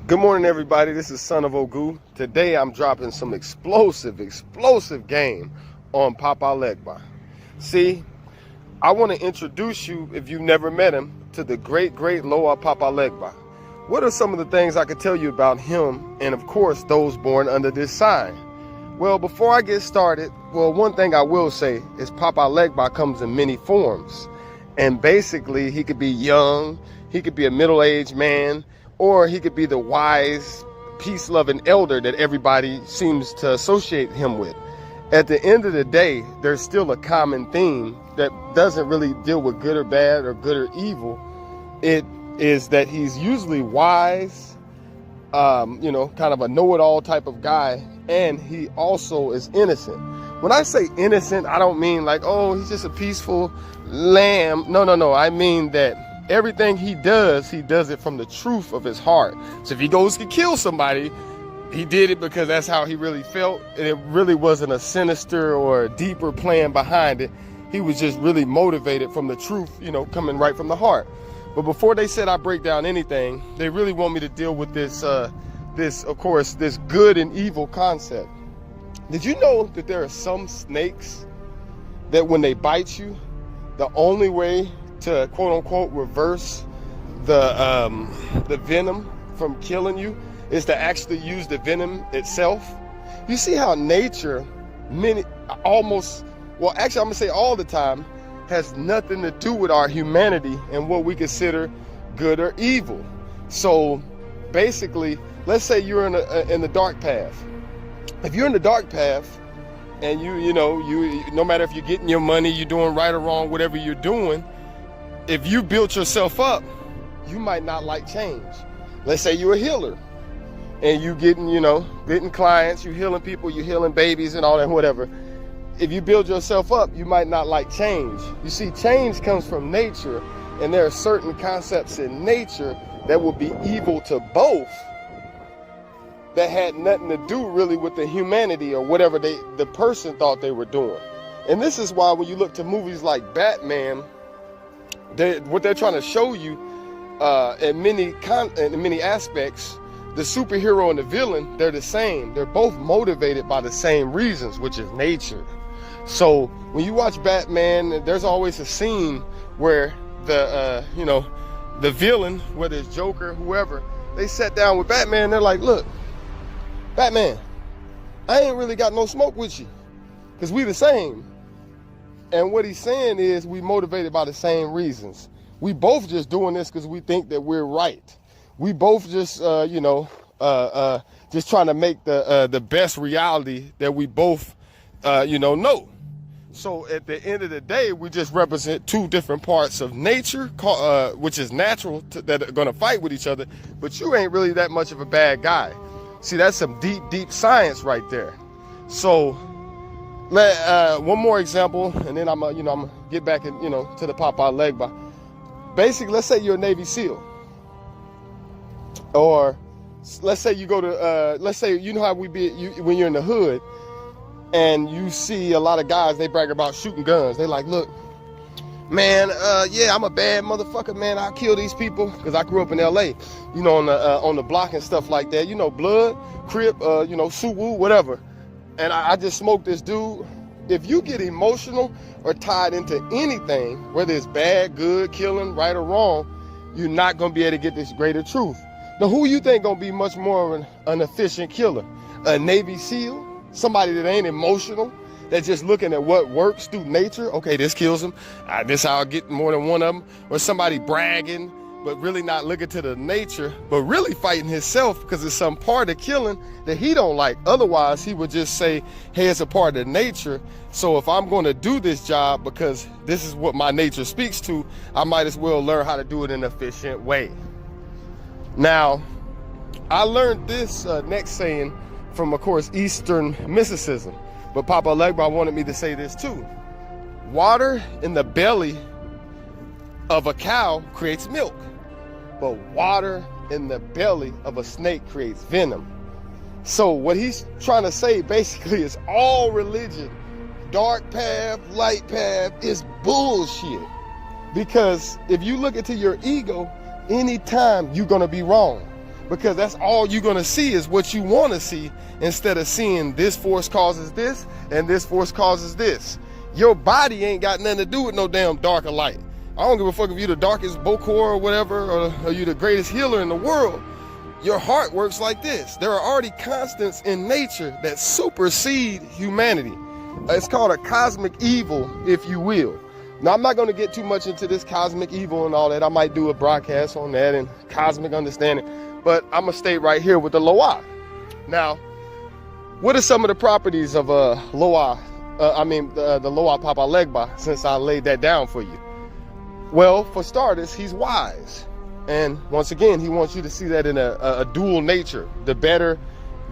Good morning, everybody. This is Son of Ogu. Today I'm dropping some explosive game on Papa Legba. See, I want to introduce you, if you've never met him, to the great Loa Papa Legba. What are some of the things I could tell you about him and, of course, those born under this sign? Well, before I get started, one thing I will say is Papa Legba comes in many forms. And basically, he could be young, he could be a middle-aged man, or he could be the wise, peace-loving elder that everybody seems to associate him with. At the end of the day, there's still a common theme that doesn't really deal with good or bad or good or evil. It is that he's usually wise, kind of a know-it-all type of guy, and he also is innocent. When I say innocent, I don't mean like, oh, he's just a peaceful lamb. No. I mean that everything he does it from the truth of his heart. So if he goes to kill somebody, he did it because that's how he really felt. And it really wasn't a sinister or a deeper plan behind it. He was just really motivated from the truth, coming right from the heart. But before they said I break down anything, they really want me to deal with this good and evil concept. Did you know that there are some snakes that when they bite you, the only way to quote unquote reverse the venom from killing you is to actually use the venom itself? You see how nature I'm gonna say all the time, has nothing to do with our humanity and what we consider good or evil. So basically, let's say you're in the dark path. If you're in the dark path and you no matter if you're getting your money, you're doing right or wrong, whatever you're doing, if you built yourself up, you might not like change. Let's say you're a healer and you getting clients, you healing people, you healing babies and all that, whatever. If you build yourself up, you might not like change. You see, change comes from nature, and there are certain concepts in nature that would be evil to both that had nothing to do really with the humanity or whatever the person thought they were doing. And this is why when you look to movies like Batman, what they're trying to show you in many aspects, the superhero and the villain, they're the same. They're both motivated by the same reasons, which is nature. So when you watch Batman, there's always a scene where the villain, whether it's Joker, whoever, they sat down with Batman. They're like, look, Batman, I ain't really got no smoke with you because we the same. And what he's saying is we motivated by the same reasons. We both just doing this because we think that we're right. We both just, just trying to make the best reality that we both, know. So at the end of the day, we just represent two different parts of nature, which is natural that are going to fight with each other. But you ain't really that much of a bad guy. See, that's some deep science right there. So one more example, and then I'm gonna get back to the Papa Legba. Basically, let's say you're a Navy SEAL, or let's say you go to let's say how we be when you're in the hood and you see a lot of guys, they brag about shooting guns. They like, look, man, yeah, I'm a bad motherfucker, man. I'll kill these people because I grew up in LA, on the block and stuff like that. Blood, Crip, Suwoo, whatever. And I just smoked this dude. If you get emotional or tied into anything, whether it's bad, good, killing, right or wrong, you're not going to be able to get this greater truth. Now, who you think going to be much more of an efficient killer? A Navy SEAL? Somebody that ain't emotional? That's just looking at what works through nature? Okay, this kills him. This how I get more than one of them. Or somebody bragging, but really not looking to the nature, but really fighting himself because it's some part of killing that he don't like. Otherwise, he would just say, hey, it's a part of nature. So if I'm going to do this job because this is what my nature speaks to, I might as well learn how to do it in an efficient way. Now, I learned this next saying from, of course, Eastern mysticism. But Papa Legba wanted me to say this too. Water in the belly of a cow creates milk, but water in the belly of a snake creates venom. So what he's trying to say basically is all religion, dark path, light path, is bullshit. Because if you look into your ego, anytime you're gonna be wrong. because that's all you're going to see is what you want to see, instead of seeing this force causes this and this force causes this. Your body ain't got nothing to do with no damn dark or light. I don't give a fuck if you're the darkest Bokor or whatever, or you're the greatest healer in the world. Your heart works like this. There are already constants in nature that supersede humanity. It's called a cosmic evil, if you will. Now, I'm not going to get too much into this cosmic evil and all that. I might do a broadcast on that and cosmic understanding, but I'm going to stay right here with the Loa. Now, what are some of the properties of Loa? The Loa Papa Legba, since I laid that down for you? Well, for starters, he's wise. And once again, he wants you to see that in a dual nature,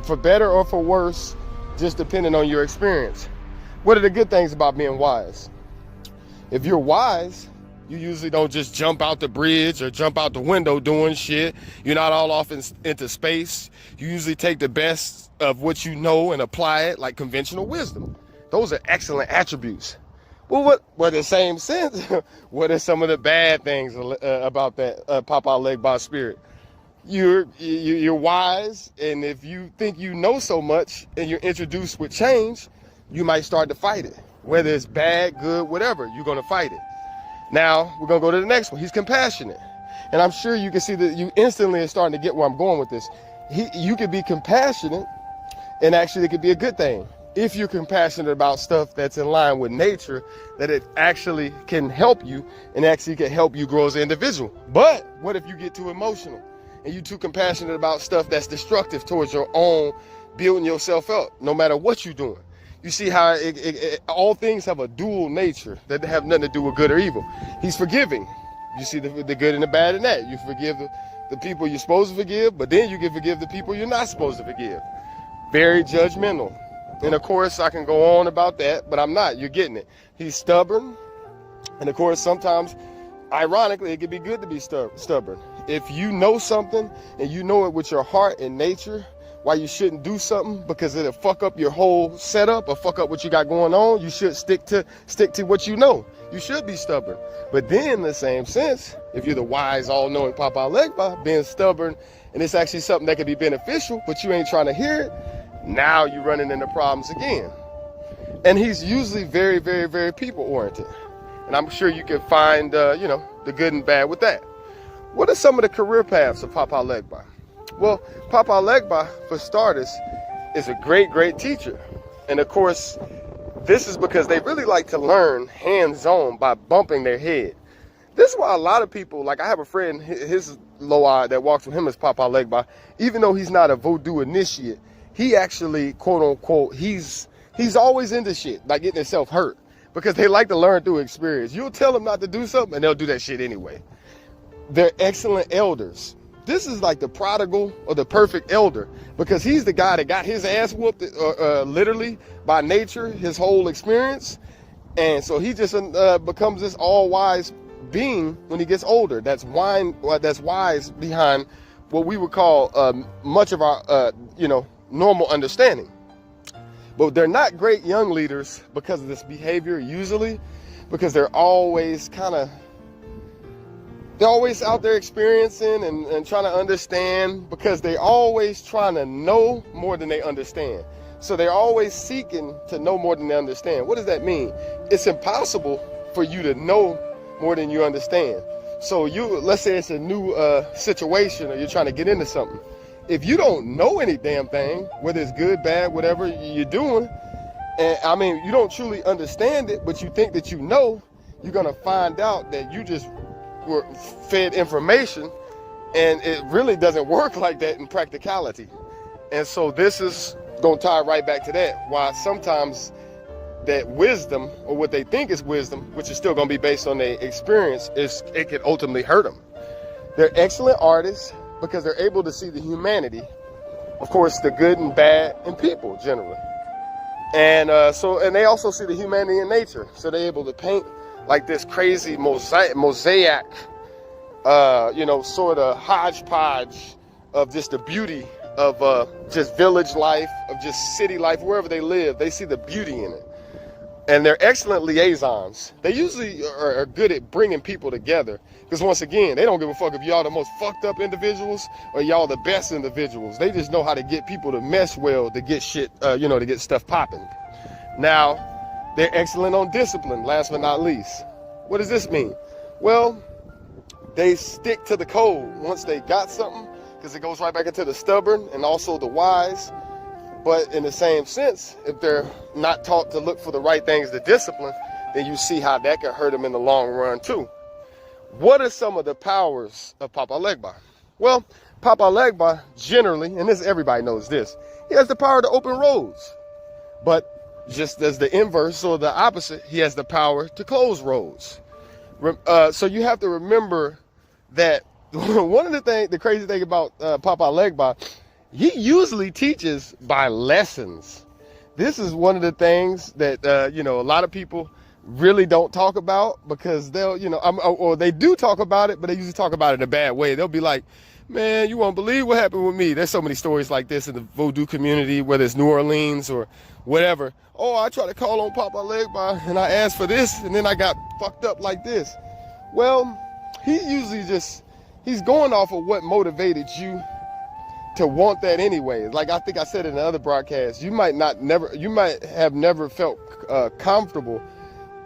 for better or for worse, just depending on your experience. What are the good things about being wise? If you're wise, you usually don't just jump out the bridge or jump out the window doing shit. You're not all off into space. You usually take the best of what you know and apply it, like conventional wisdom. Those are excellent attributes. Well, in the same sense, what are some of the bad things about that Papa Legba spirit? You're wise, and if you think you know so much and you're introduced with change, you might start to fight it. Whether it's bad, good, whatever, you're going to fight it. Now, we're going to go to the next one. He's compassionate. And I'm sure you can see that you instantly are starting to get where I'm going with this. You could be compassionate, and actually it could be a good thing. If you're compassionate about stuff that's in line with nature, that it actually can help you and actually can help you grow as an individual. But what if you get too emotional and you're too compassionate about stuff that's destructive towards your own building yourself up, no matter what you're doing? You see how all things have a dual nature that have nothing to do with good or evil. He's forgiving. You see the good and the bad in that. You forgive the people you're supposed to forgive, but then you can forgive the people you're not supposed to forgive. Very judgmental. And of course, I can go on about that, but I'm not. You're getting it. He's stubborn. And of course, sometimes, ironically, it can be good to be stubborn. If you know something and you know it with your heart and nature, why you shouldn't do something because it'll fuck up your whole setup or fuck up what you got going on, you should stick to what you know. You should be stubborn. But then, in the same sense, if you're the wise, all-knowing Papa Legba, being stubborn, and it's actually something that could be beneficial, but you ain't trying to hear it, now you're running into problems again. And he's usually very, very, very people-oriented. And I'm sure you can find, the good and bad with that. What are some of the career paths of Papa Legba? Well, Papa Legba, for starters, is a great, great teacher. And of course, this is because they really like to learn hands-on by bumping their head. This is why a lot of people, like I have a friend, his Loa that walks with him is Papa Legba, even though he's not a voodoo initiate, he actually, quote unquote, he's always into shit, like getting himself hurt, because they like to learn through experience. You'll tell them not to do something and they'll do that shit anyway. They're excellent elders. This is like the prodigal or the perfect elder, because he's the guy that got his ass whooped literally by nature, his whole experience. And so he just becomes this all-wise being when he gets older. That's wise behind what we would call much of our, normal understanding. But they're not great young leaders because of this behavior, usually, because they're always out there experiencing and trying to understand, because they're always trying to know more than they understand. So they're always seeking to know more than they understand. What does that mean? It's impossible for you to know more than you understand. So let's say it's a new situation, or you're trying to get into something. If you don't know any damn thing, whether it's good, bad, whatever you're doing, and you don't truly understand it, but you think that you know, you're gonna find out that you just were fed information, and it really doesn't work like that in practicality. And so this is gonna tie right back to that, why sometimes that wisdom, or what they think is wisdom, which is still gonna be based on their experience, it can ultimately hurt them. They're excellent artists because they're able to see the humanity, of course, the good and bad in people generally. And they also see the humanity in nature. So they're able to paint like this crazy mosaic, sort of hodgepodge of just the beauty of just village life, of just city life, wherever they live. They see the beauty in it. And they're excellent liaisons. They usually are good at bringing people together. Because once again, they don't give a fuck if y'all the most fucked up individuals or y'all the best individuals. They just know how to get people to mesh well, to get shit, to get stuff popping. Now, they're excellent on discipline, last but not least. What does this mean? Well, they stick to the code once they got something, because it goes right back into the stubborn and also the wise. But in the same sense, if they're not taught to look for the right things to discipline, then you see how that can hurt them in the long run too. What are some of the powers of Papa Legba? Well, Papa Legba generally, and this everybody knows this, he has the power to open roads. But just as the inverse or the opposite, he has the power to close roads. So you have to remember that one of the crazy thing about Papa Legba, he usually teaches by lessons. This is one of the things that, a lot of people really don't talk about, because they'll, or they do talk about it, but they usually talk about it in a bad way. They'll be like, man, you won't believe what happened with me. There's so many stories like this in the voodoo community, whether it's New Orleans or whatever. Oh, I tried to call on Papa Legba and I asked for this and then I got fucked up like this. Well, he's going off of what motivated you to want that anyway. Like I think I said in the other broadcast, you might have never felt comfortable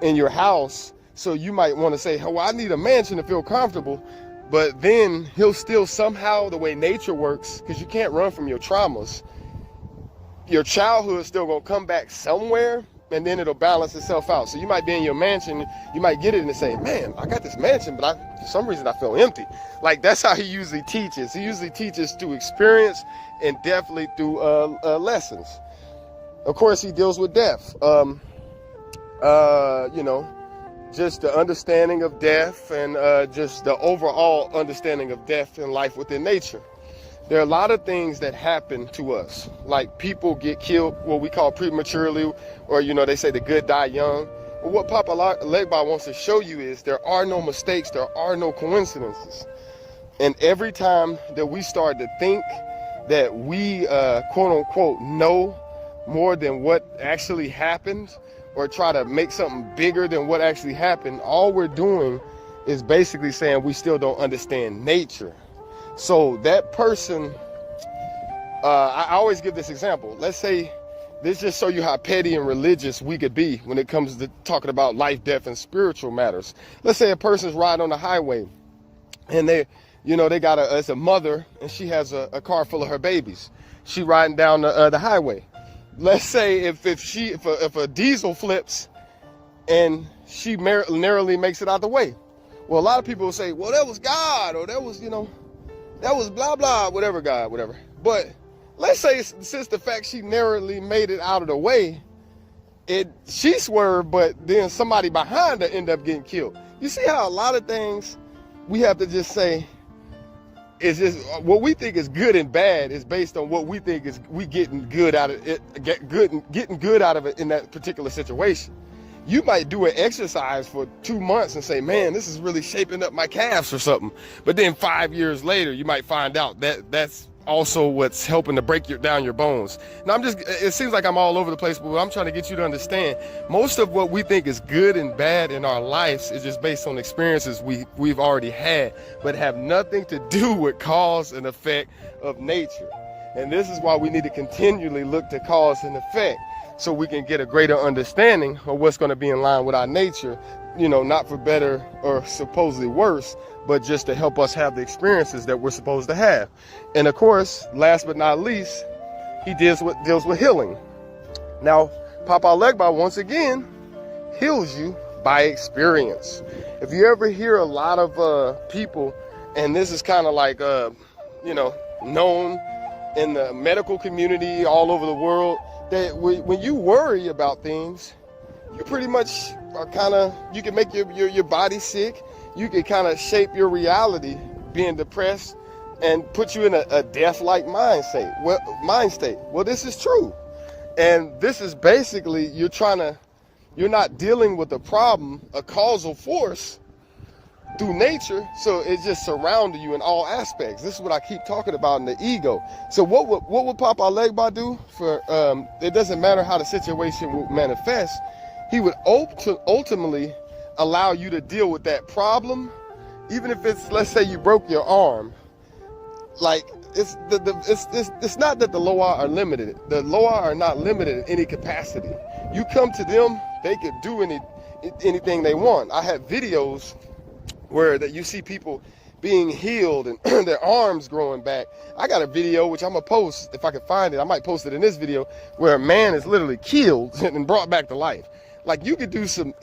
in your house. So you might want to say, oh, I need a mansion to feel comfortable. But then he'll still somehow, the way nature works, because you can't run from your traumas, your childhood is still going to come back somewhere, and then it'll balance itself out. So you might be in your mansion, you might get it and say, man, I got this mansion, but for some reason I feel empty. Like that's how he usually teaches. He usually teaches through experience and definitely through lessons. Of course, he deals with death. Just the understanding of death and just the overall understanding of death and life within nature. There are a lot of things that happen to us, like people get killed, what we call prematurely, or they say the good die young. But what Papa Legba wants to show you is there are no mistakes, there are no coincidences. And every time that we start to think that we quote unquote know more than what actually happened, or try to make something bigger than what actually happened, all we're doing is basically saying we still don't understand nature. So that person, I always give this example. Let's say, this just show you how petty and religious we could be when it comes to talking about life, death, and spiritual matters. Let's say a person's riding on the highway and they got it's a mother and she has a car full of her babies. She riding down the highway. Let's say if a diesel flips and she narrowly makes it out the way. Well, a lot of people will say, well, that was God, or that was blah, blah, whatever, God, whatever. But let's say since the fact she narrowly made it out of the way, she swerved, but then somebody behind her ended up getting killed. You see how a lot of things we have to just say, it's just what we think is good and bad is based on what we think is we getting good out of it, getting good out of it in that particular situation. You might do an exercise for 2 months and say, man, this is really shaping up my calves or something. But then 5 years later, you might find out that that's also what's helping to break down your bones. Now it seems like I'm all over the place, but what I'm trying to get you to understand, most of what we think is good and bad in our lives is just based on experiences we've already had, but have nothing to do with cause and effect of nature. And this is why we need to continually look to cause and effect, so we can get a greater understanding of what's going to be in line with our nature, not for better or supposedly worse, but just to help us have the experiences that we're supposed to have. And of course, last but not least, he deals with healing. Now, Papa Legba, once again, heals you by experience. If you ever hear a lot of people, and this is kind of like, known in the medical community all over the world, that when you worry about things, you pretty much are you can make your body sick. You can kind of shape your reality being depressed and put you in a death-like mind state. Well, this is true. And this is basically, you're not dealing with a problem, a causal force through nature. So it's just surrounding you in all aspects. This is what I keep talking about in the ego. So what would Papa Legba do for, it doesn't matter how the situation will manifest. he would ultimately allow you to deal with that problem, even if it's, let's say you broke your arm. Like, it's not that the Loa are limited. The Loa are not limited in any capacity. You come to them, they could do anything they want. I have videos where that you see people being healed and their arms growing back. I got a video which I'm gonna post if I can find it. I might post it in this video, where a man is literally killed and brought back to life. Like, you could do some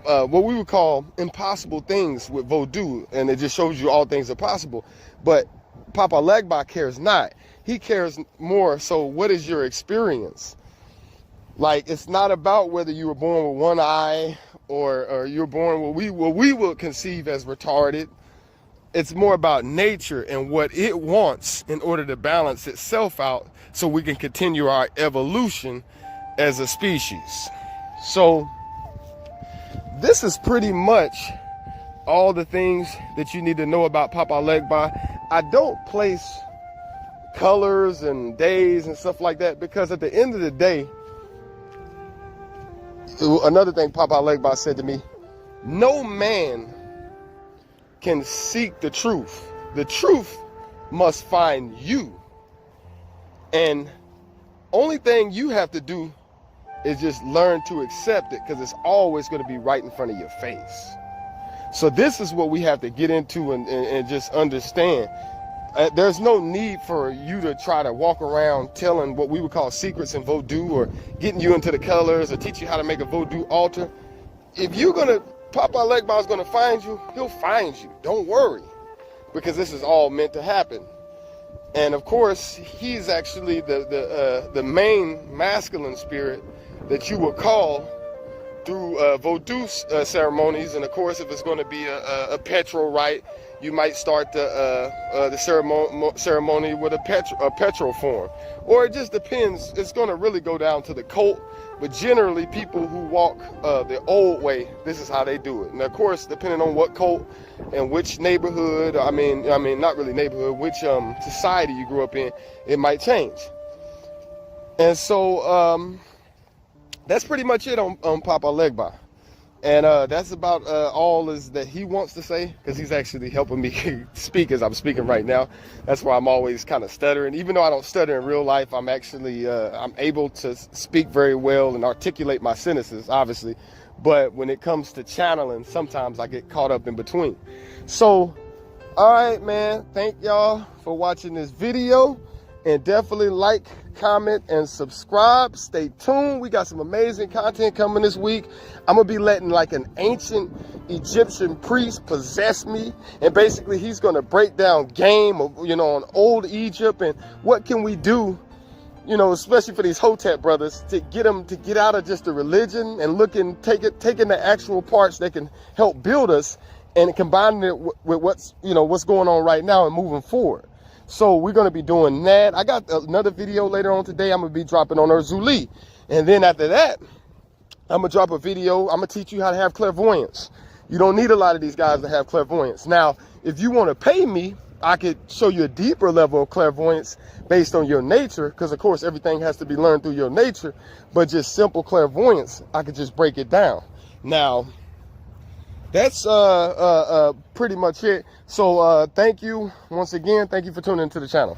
what we would call impossible things with voodoo, and it just shows you all things are possible. But Papa Legba cares not. He cares more so what is your experience. Like, it's not about whether you were born with one eye or you're born what we will conceive as retarded. It's more about nature and what it wants in order to balance itself out so we can continue our evolution as a species. So this is pretty much all the things that you need to know about Papa Legba. I don't place colors and days and stuff like that, because at the end of the day, another thing Papa Legba said to me, no man can seek the truth. The truth must find you. And only thing you have to do is just learn to accept it, because it's always going to be right in front of your face. So this is what we have to get into and just understand. There's no need for you to try to walk around telling what we would call secrets in voodoo, or getting you into the colors, or teach you how to make a voodoo altar. If you're gonna, Papa Legba is gonna find you, he'll find you. Don't worry, because this is all meant to happen. And of course, he's actually the main masculine spirit that you would call through voodoo ceremonies. And of course, if it's going to be a petrol rite, you might start the ceremony with a petrol form, or it just depends. It's going to really go down to the cult, but generally people who walk the old way, this is how they do it. And of course, depending on what cult and which neighborhood, I mean not really neighborhood, which society you grew up in, it might change. And so that's pretty much it on Papa Legba. And that's about all is that he wants to say, because he's actually helping me speak as I'm speaking right now. That's why I'm always kind of stuttering. Even though I don't stutter in real life, I'm actually I'm able to speak very well and articulate my sentences, obviously. But when it comes to channeling, sometimes I get caught up in between. So, all right, man. Thank y'all for watching this video. And definitely like, comment, and subscribe. Stay tuned. We got some amazing content coming this week. I'm going to be letting like an ancient Egyptian priest possess me. And basically he's going to break down game of, on old Egypt and what can we do, especially for these Hotep brothers, to get them to get out of just the religion and taking the actual parts that can help build us and combining it with what's going on right now and moving forward. So we're going to be doing that. I got another video later on today I'm going to be dropping on Erzuli. And then after that, I'm going to drop a video. I'm going to teach you how to have clairvoyance. You don't need a lot of these guys to have clairvoyance. Now, if you want to pay me, I could show you a deeper level of clairvoyance based on your nature, because of course everything has to be learned through your nature. But just simple clairvoyance, I could just break it down. Now, that's pretty much it. So thank you once again. Thank you for tuning into the channel.